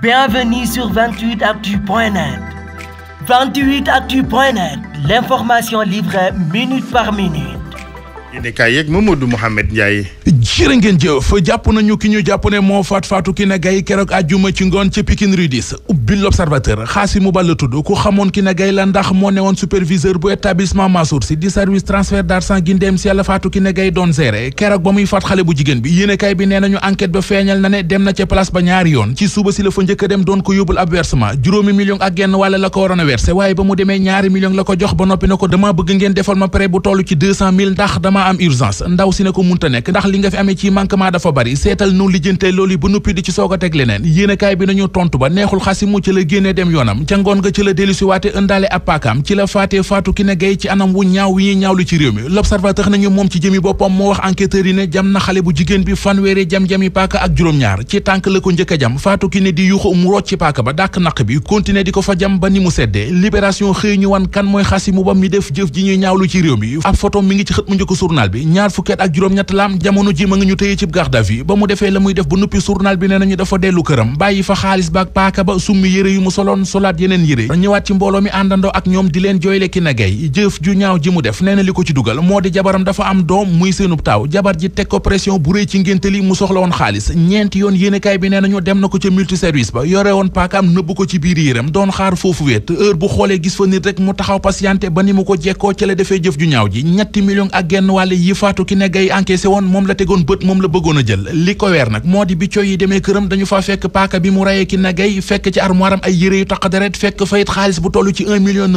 Bienvenue sur 28actu.net. 28actu.net, l'information livrée minute par minute. yéenekaay yeeg Mamadou Mouhamed Ndiaye. jërë ngeen jëf jàpp nañu ki ñu jàpp ne moo faatu Kiné Gaye keroog àjjuma ci ngoon ca Pikine Rue 10 ubbi l'Observateur Xaasimu Ba la tudd ku xamoon Kiné Gaye la ndax moo newoon superviseur bu établissement Mansour Sy di service transfert d'argent gi ndéem si yàlla faatu Kiné Gaye doon géré keroog ba muy faat xale bu jigéen bi yéenekaay bi nee nañu enquête ba feeñal na ne dem na ca place ba ñaari yoon ci suba si la fa njëkk a dem doon ko yóbbul ab versement juróomi million ak genn wàlla la ko waroon a versé waaye ba mu demee ñaari million la ko jox ba noppi na ko dama bëgg ngeen defal ma prêt bu toll ci 200 000 ndax dama am urgence ndaw si ne ko munta nekk ndax li nga fi amee ci manquement dafa bari seetal nu lijjante loolu yi ba nuppi di ci soog a teg leneen yéenekaay bi nañu tontu ba neexul Xaasimu ci la génnee dem yoonam ca ngoon nga ci la dellusi waate ëndaale ab paakaam ci la faatee faatu Kiné Gaye ci anam wu ñaaw wi ñuy ñaawlu ci réew mi l'Observateur nañu moom ci jëmi boppam moo wax enquêteurs yi ne jam na xale bu jigéen bi fanweeri jam-jami paaka ak juróom-ñaar ci tànk la ko njëkk a jam faatu Kiné di yuuxu mu rocc ci paaka ba dàq naq bi continuer di ko fa jam ba ni mu seddee Libération xëy ñu wan kan mooy Xaasimu Ba mi def jëf ji ñuy ñaawlu ci réew mi ab photo mi ngi ci xët mu njëkk journal bi ñaar fukkeet ak juróom-ñett laam jamono ji ma nga ñu tëye ci garde à vue ba mu defee la muy def bu nuppi journal bi nee nañu dafa dellu këram bàyyi fa xaalis ba ak paaka ba summi yére yu mu soloon solaat yeneen yére ñëwaat ci mbooloo mi àndandoo ak ñoom di leen jooyle Kiné Gaye jëf ju ñaaw ji mu def nee na li ko ci dugal moo di jabaram dafa am doom muy seenub taaw jabar ji teg ko pression bu rëy ci ngénte li mu soxla woon xaalis ñeenti yoon yéenekaay bi nee nañu dem na ko ca multiservice ba yore woon paakaam nëbb ko ci biir yéram doon xaar foofu wéet heure bu xoolee gis fa nit rek mu taxaw patienté ba ni mu ko jekkoo ca la defee jëf ju ñaaw ji ñetti million ak genn wàll yi faatu Kiné Gaye encaissé woon moom la tegoon bët moom la bëggoon a jël li ko weer nag moo di bi coy yi demee këram dañu fa fekk paaka bi mu rayee Kiné Gaye fekk ci armoire am ay yére yu taq deret fekk fayit xaalis bu toll ci 1,9 million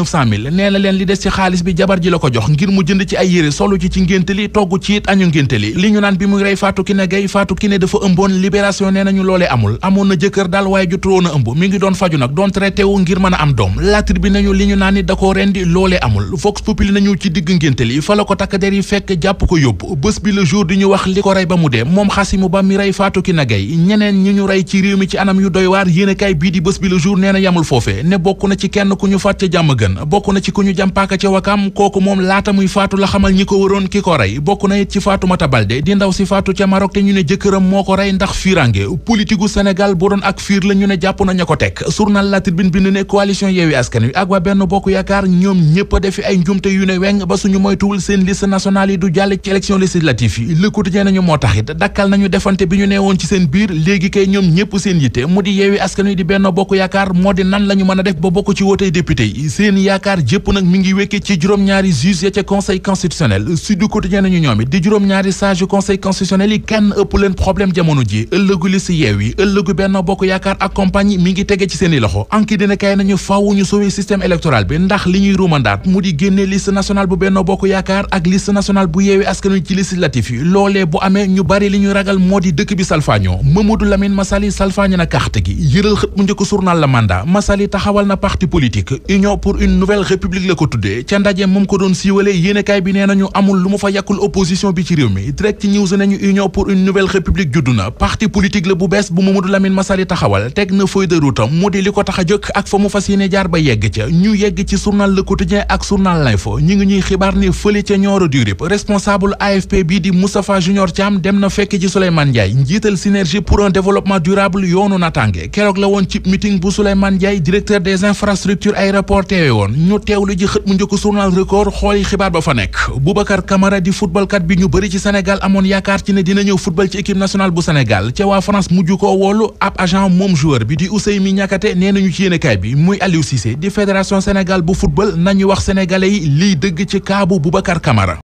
nee na leen li des ci xaalis bi jabar ji la ko jox ngir mu jënd ci ay yére solu ci ngénte li togg ci it añu ngénte li ñu naan bi muy rey faatu Kiné Gaye faatu Kiné dafa ëmboon Libération nee nañu loolee amul amoon na jëkkër daal waaye jotu woon a ëmb mi ngi doon faju nag doon traité wu ngir mën a am doom La Tribune nañu li ñu naan ni da koo rendi loolee amul Vox Populi nañu ci digg ngénte li fa la ko takk der yi fekk jàpp ko yóbbu bés bi le jour di ñu wax li ko rey ba mu dee moom Xaasimu Ba mi rey faatu Kiné Gaye ñeneen ñi ñu rey ci réew mi ci anam yu doy waar yéenekaay bii di bés bi le jour nee na yamul foofee ne bokk na ci kenn ku ñu faat ca jàmm gën bokk na ci ku ñu jàmpaaka ca Wakam kooku moom laata muy faatu la xamal ñi ko waroon ki ko rey bokk na it ci Fatoumata Baldé di ndaw si faatu ca Maroc te ñu ne jëkkëram moo ko rey ndax fiirange politique gu Sénégal bu doon ak fiir la ñu ne jàpp na ña ko teg journal La Tribune bind ne coalition Yewwi Askan Wi ak waa Benno Bokk Yaakaar ñoom ñëpp a defi ay njumte yu ne weng ba suñu moytuwul seen liste nationale yi du jàll ci élection législative yi Le Quotidien nañu moo taxit dakkal nañu defante bi ñu neewoon ci seen biir léegi kay ñoom ñëpp seen yitte mu di Yewwi Askan Wi di Benno Bokk Yaakaar moo di nan la ñu mën a def ba bokk ci wootey député yi seen yaakaar jëpp nag mi ngi wékke ci juróom-ñaari juge ya ca conseil constitutionnel Sud Quotidien nañu ñoom it di juróom-ñaari sage conseil constitutionnel yi kenn ëpp leen problème jamono ji ëllëgu liste Yewwi ëllëgu Benno Bokk Yaakaar ak compagnie mi ngi tege ci seeni loxo anki dina kay nañu faaw ñu sauver système électoral bi ndax li ñuy ruumandaat mu di génne liste nationale bu Benno Bokk Yaakaar ak liste nationale bu Yewwi Askan Wi ci législatif yi loolee bu amee ñu bari li ñuy ragal moo di dëkk bi salfaañoo Mamadou Lamine Massaly salfaañe na carte gi yëral xët mu njëkk journal La Mandat Massaly taxawal na parti politique Union pour une nouvelle république la ko tuddee ca ndaje moom ko doon siiwale yéenekaay bi nee nañu amul lu mu fa yàkkul opposition bi ci réew mi Direct News nañu Union pour une nouvelle république juddu na parti politique la bu bees bu Mamadou Lamine Massaly taxawal teg na feuille de route am mu di li ko tax a jëkk ak fa mu fas yéene jaar ba yegg ca ñu yegg ci journal Le Quotidien ak journal L'Info ñi ngi ñuy xibaar ne fële ca Nioro du Rip responsable AFP bii di Moustapha Junior Thiam dem na fekk ci Souleymane Ndiaye njiital synergie pour un développement durable yoonu natange keroog la woon ci meeting bu Souleymane Ndiaye directeur des infrastructures aéroport teewe woon ñu teewlu ji xët mu njëkk journal Record xooli xibaar ba fa nekk Boubacar Camara di footballkat bi ñu bëri ci Sénégal amoon yaakaar ci ne dina ñëw football ci équipe nationale bu Sénégal ca waa France mujj koo woolu ab agent moom joueur bi di Ousseymi Niakhaté nee nañu ci yéenekaay bi muy Aliou Cissé di fédération Sénégal bu football nañu wax sénégalais yi liy dëgg ci kaabu Boubacar Camara